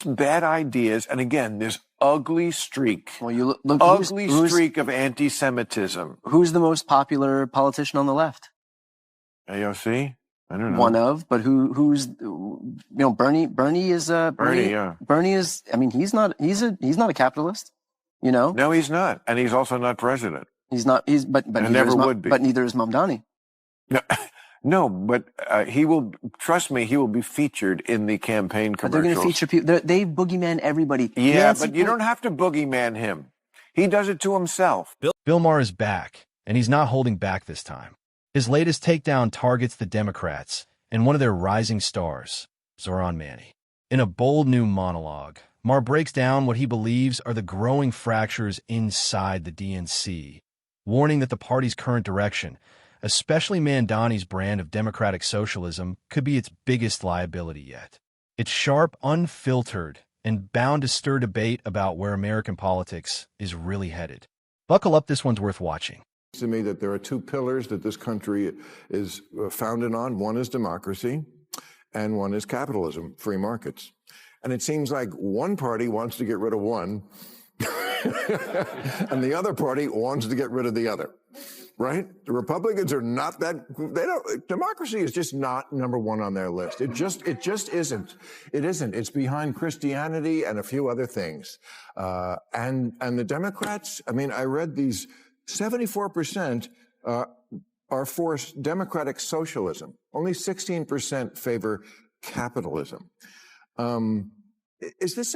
bad ideas. And again, this ugly streak, Well, you look ugly streak of anti-Semitism. Who's the most popular politician on the left? AOC? I don't know. One of, but who's Bernie is Bernie, yeah. Bernie is, I mean, he's not a capitalist, No, he's not. And he's also not president. But never would be. But neither is Mamdani. No, but he will, trust me, he will be featured in the campaign commercials. But they're going to feature people. They boogeyman everybody. Yeah, but you don't have to boogeyman him. He does it to himself. Bill Maher is back, and he's not holding back this time. His latest takedown targets the Democrats and one of their rising stars, Zohran Mandani. In a bold new monologue, Maher breaks down what he believes are the growing fractures inside the DNC, warning that the party's current direction, especially Mandani's brand of democratic socialism, could be its biggest liability yet. It's sharp, unfiltered, and bound to stir debate about where American politics is really headed. Buckle up, this one's worth watching. To me that there are two pillars that this country is founded on. One is democracy and one is capitalism, free markets. And it seems like one party wants to get rid of one and the other party wants to get rid of the other, right? The Republicans are not that, democracy is just not number one on their list. It just isn't. It isn't. It's behind Christianity and a few other things. And the Democrats, I mean, I read these 74% are for democratic socialism. Only 16% favor capitalism. Is this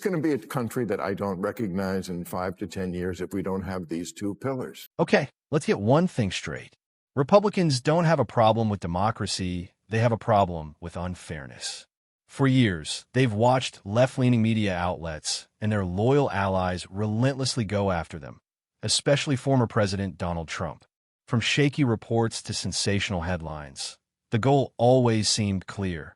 going to be a country that I don't recognize in 5 to 10 years if we don't have these two pillars? Okay, let's get one thing straight. Republicans don't have a problem with democracy. They have a problem with unfairness. For years, they've watched left-leaning media outlets and their loyal allies relentlessly go after them, especially former President Donald Trump. From shaky reports to sensational headlines, the goal always seemed clear: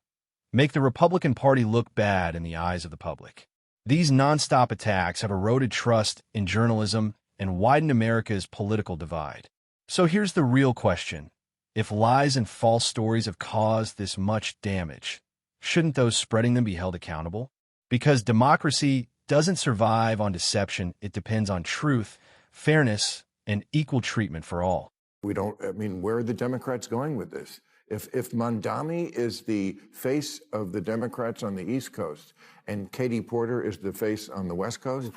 make the Republican Party look bad in the eyes of the public. These nonstop attacks have eroded trust in journalism and widened America's political divide. So here's the real question. If lies and false stories have caused this much damage, shouldn't those spreading them be held accountable? Because democracy doesn't survive on deception. It depends on truth, fairness, and equal treatment for all. Where are the Democrats going with this? If Mandani is the face of the Democrats on the East Coast and Katie Porter is the face on the West Coast,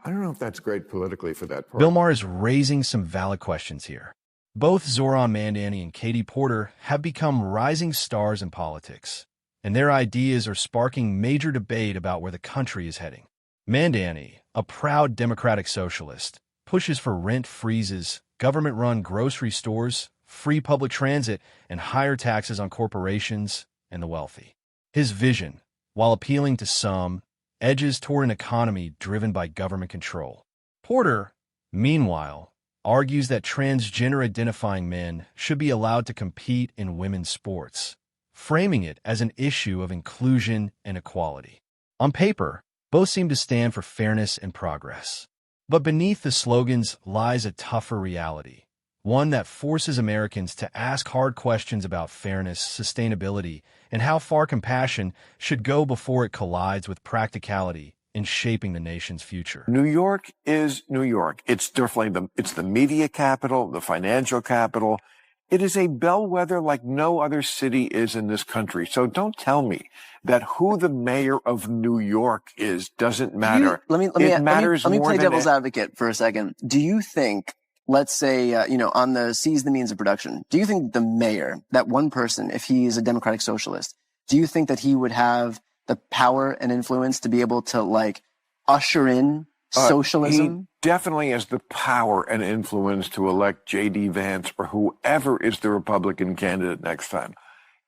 I don't know if that's great politically for that party. Bill Maher is raising some valid questions here. Both Zohran Mandani and Katie Porter have become rising stars in politics, and their ideas are sparking major debate about where the country is heading. Mandani, a proud democratic socialist, pushes for rent freezes, government-run grocery stores, free public transit, and higher taxes on corporations and the wealthy. His vision, while appealing to some, edges toward an economy driven by government control. Porter, meanwhile, argues that transgender-identifying men should be allowed to compete in women's sports, framing it as an issue of inclusion and equality. On paper, both seem to stand for fairness and progress. But beneath the slogans lies a tougher reality, one that forces Americans to ask hard questions about fairness, sustainability, and how far compassion should go before it collides with practicality in shaping the nation's future. New York is New York. It's definitely it's the media capital, the financial capital. It is a bellwether like no other city is in this country. So don't tell me that who the mayor of New York is doesn't matter. Let me play devil's advocate for a second. Do you think, let's say, on the seize the means of production, do you think the mayor, that one person, if he is a democratic socialist, do you think that he would have the power and influence to be able to usher in socialism? He definitely has the power and influence to elect J.D. Vance or whoever is the Republican candidate next time.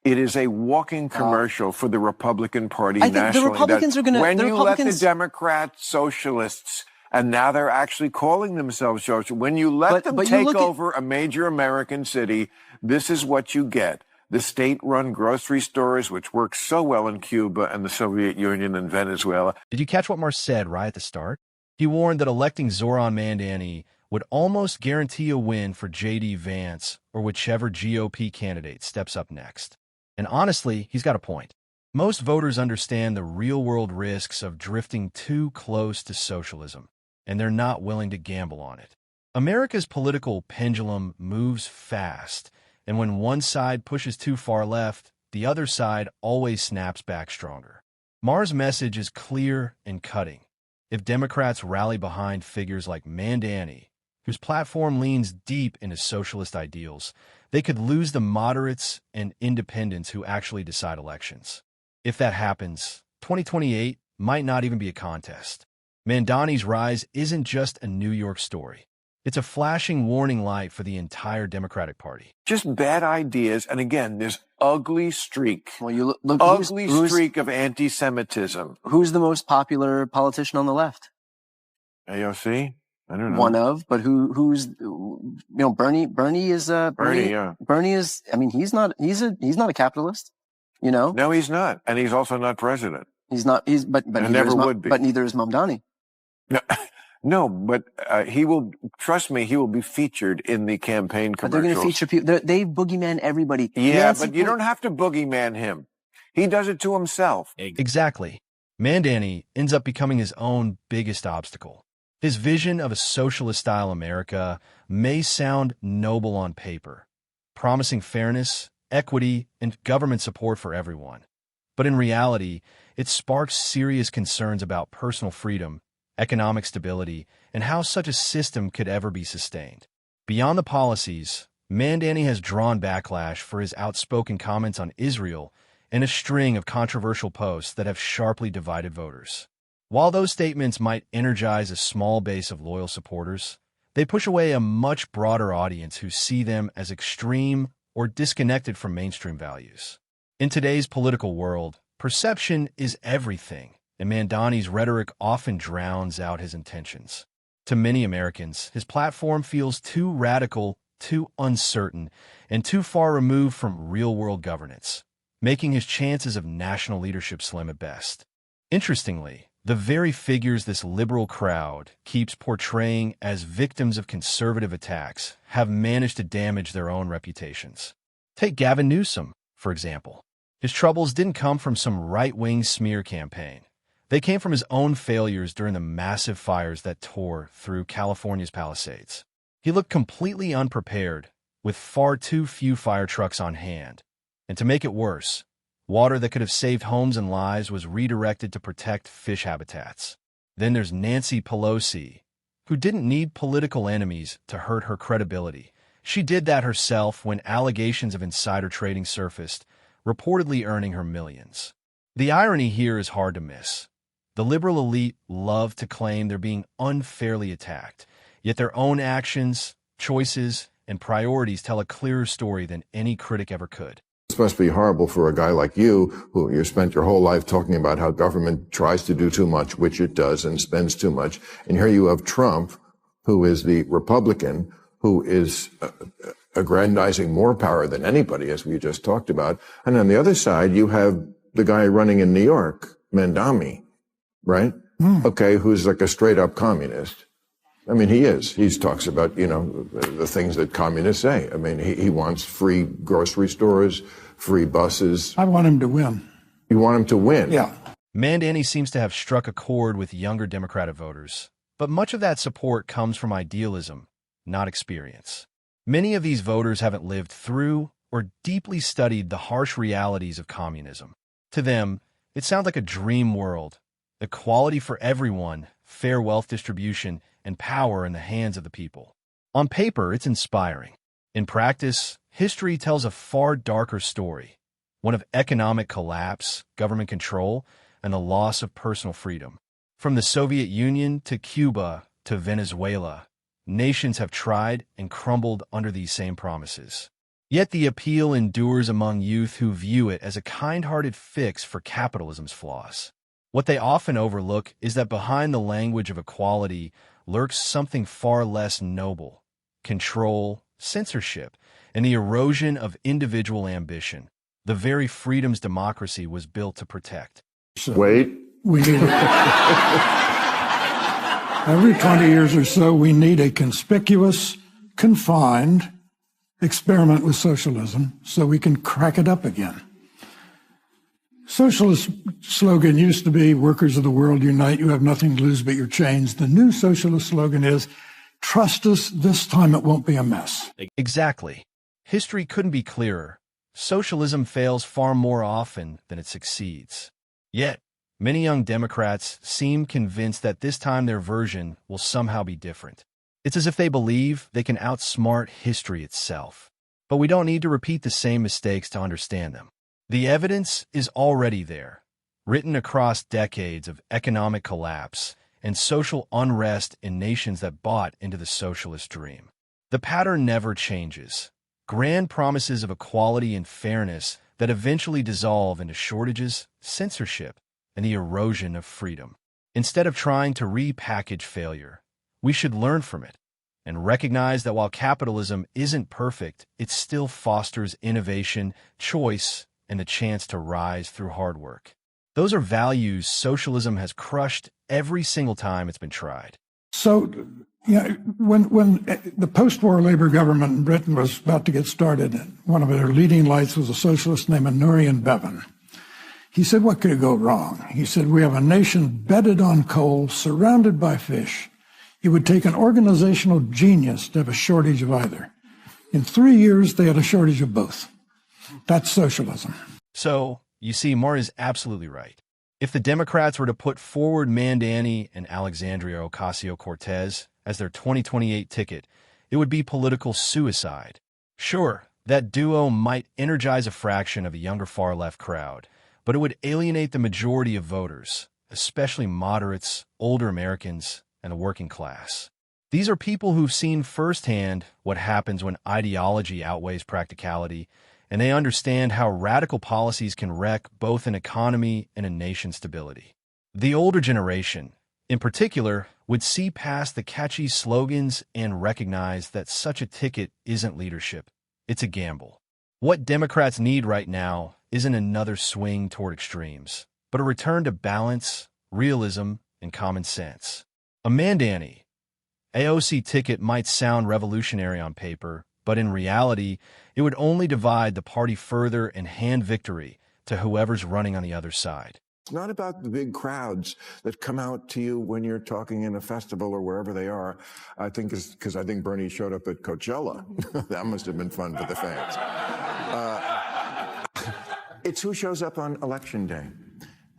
It is a walking commercial for the Republican Party nationally. The Republicans are going to... When you let the Democrats, socialists, and now they're actually calling themselves socialists, when you let them take over a major American city, this is what you get. The state-run grocery stores, which work so well in Cuba and the Soviet Union and Venezuela. Did you catch what Maher said right at the start? He warned that electing Zohran Mandani would almost guarantee a win for J.D. Vance or whichever GOP candidate steps up next. And honestly, he's got a point. Most voters understand the real-world risks of drifting too close to socialism, and they're not willing to gamble on it. America's political pendulum moves fast, and when one side pushes too far left, the other side always snaps back stronger. Maher's message is clear and cutting. If Democrats rally behind figures like Mandani, whose platform leans deep into socialist ideals, they could lose the moderates and independents who actually decide elections. If that happens, 2028 might not even be a contest. Mandani's rise isn't just a New York story. It's a flashing warning light for the entire Democratic Party. Just bad ideas, and again, this ugly streak. Well, you look ugly streak of anti-Semitism. Who's the most popular politician on the left? AOC? I don't know. One of, but who's Bernie is Bernie is, I mean, he's not a capitalist, No, he's not. And he's also not president. But never would be. But neither is Mamdani. No, but he will, trust me, he will be featured in the campaign commercials. But they're going to feature people. They boogeyman everybody. Yeah, but you don't have to boogeyman him. He does it to himself. Exactly. Mandani ends up becoming his own biggest obstacle. His vision of a socialist-style America may sound noble on paper, promising fairness, equity, and government support for everyone. But in reality, it sparks serious concerns about personal freedom, economic stability, and how such a system could ever be sustained. Beyond the policies, Mandani has drawn backlash for his outspoken comments on Israel and a string of controversial posts that have sharply divided voters. While those statements might energize a small base of loyal supporters, they push away a much broader audience who see them as extreme or disconnected from mainstream values. In today's political world, perception is everything, and Mandani's rhetoric often drowns out his intentions. To many Americans, his platform feels too radical, too uncertain, and too far removed from real-world governance, making his chances of national leadership slim at best. Interestingly, the very figures this liberal crowd keeps portraying as victims of conservative attacks have managed to damage their own reputations. Take Gavin Newsom, for example. His troubles didn't come from some right-wing smear campaign. They came from his own failures during the massive fires that tore through California's Palisades. He looked completely unprepared, with far too few fire trucks on hand. And to make it worse, water that could have saved homes and lives was redirected to protect fish habitats. Then there's Nancy Pelosi, who didn't need political enemies to hurt her credibility. She did that herself when allegations of insider trading surfaced, reportedly earning her millions. The irony here is hard to miss. The liberal elite love to claim they're being unfairly attacked, yet their own actions, choices, and priorities tell a clearer story than any critic ever could. This must be horrible for a guy like you, who you spent your whole life talking about how government tries to do too much, which it does, and spends too much. And here you have Trump, who is the Republican, who is aggrandizing more power than anybody, as we just talked about. And on the other side, you have the guy running in New York, Mandani, right? Okay, who's like a straight up communist. I mean, he is. He talks about, the things that communists say. I mean, he wants free grocery stores, free buses. I want him to win. You want him to win? Yeah. Mandani seems to have struck a chord with younger Democratic voters, but much of that support comes from idealism, not experience. Many of these voters haven't lived through or deeply studied the harsh realities of communism. To them, it sounds like a dream world. Equality for everyone, fair wealth distribution, and power in the hands of the people. On paper, it's inspiring. In practice, history tells a far darker story, one of economic collapse, government control, and the loss of personal freedom. From the Soviet Union to Cuba to Venezuela, nations have tried and crumbled under these same promises. Yet the appeal endures among youth who view it as a kind-hearted fix for capitalism's flaws. What they often overlook is that behind the language of equality lurks something far less noble: control, censorship, and the erosion of individual ambition, the very freedoms democracy was built to protect. Wait. We need every 20 years or so, we need a conspicuous, confined experiment with socialism so we can crack it up again. Socialist slogan used to be, workers of the world unite, you have nothing to lose but your chains. The new socialist slogan is, trust us, this time it won't be a mess. Exactly. History couldn't be clearer. Socialism fails far more often than it succeeds. Yet, many young Democrats seem convinced that this time their version will somehow be different. It's as if they believe they can outsmart history itself. But we don't need to repeat the same mistakes to understand them. The evidence is already there, written across decades of economic collapse and social unrest in nations that bought into the socialist dream. The pattern never changes. Grand promises of equality and fairness that eventually dissolve into shortages, censorship, and the erosion of freedom. Instead of trying to repackage failure, we should learn from it and recognize that while capitalism isn't perfect, it still fosters innovation, choice, and the chance to rise through hard work. Those are values socialism has crushed every single time it's been tried. So, when the post-war Labour government in Britain was about to get started, one of their leading lights was a socialist named Nurian Bevan. He said, what could go wrong? He said, we have a nation bedded on coal, surrounded by fish. It would take an organizational genius to have a shortage of either. In 3 years, they had a shortage of both. That's socialism. So, you see, Maher is absolutely right. If the Democrats were to put forward Mandani and Alexandria Ocasio-Cortez as their 2028 ticket, it would be political suicide. Sure, that duo might energize a fraction of a younger far-left crowd, but it would alienate the majority of voters, especially moderates, older Americans, and the working class. These are people who've seen firsthand what happens when ideology outweighs practicality, and they understand how radical policies can wreck both an economy and a nation's stability. The older generation, in particular, would see past the catchy slogans and recognize that such a ticket isn't leadership, it's a gamble. What Democrats need right now isn't another swing toward extremes, but a return to balance, realism, and common sense. A Mandani, AOC ticket might sound revolutionary on paper, but in reality, it would only divide the party further and hand victory to whoever's running on the other side. It's not about the big crowds that come out to you when you're talking in a festival or wherever they are. I think it's because I think Bernie showed up at Coachella. That must have been fun for the fans. It's who shows up on Election Day.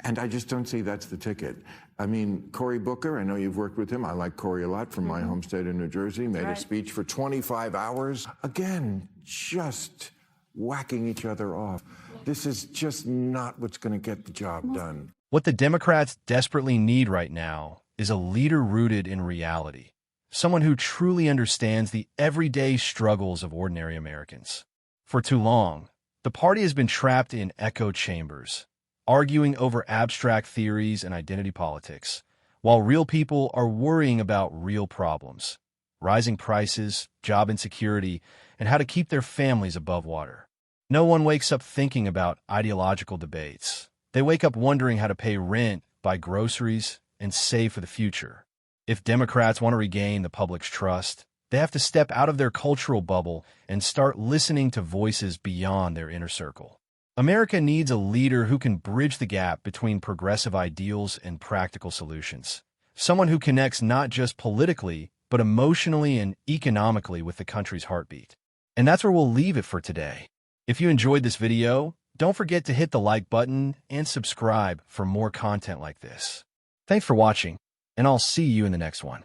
And I just don't see that's the ticket. I mean, Cory Booker, I know you've worked with him. I like Cory a lot from my home state of New Jersey. Made a speech for 25 hours. Again, just whacking each other off. This is just not what's going to get the job done. What the Democrats desperately need right now is a leader rooted in reality. Someone who truly understands the everyday struggles of ordinary Americans. For too long, the party has been trapped in echo chambers, arguing over abstract theories and identity politics, while real people are worrying about real problems, rising prices, job insecurity, and how to keep their families above water. No one wakes up thinking about ideological debates. They wake up wondering how to pay rent, buy groceries, and save for the future. If Democrats want to regain the public's trust, they have to step out of their cultural bubble and start listening to voices beyond their inner circle. America needs a leader who can bridge the gap between progressive ideals and practical solutions. Someone who connects not just politically, but emotionally and economically with the country's heartbeat. And that's where we'll leave it for today. If you enjoyed this video, don't forget to hit the like button and subscribe for more content like this. Thanks for watching, and I'll see you in the next one.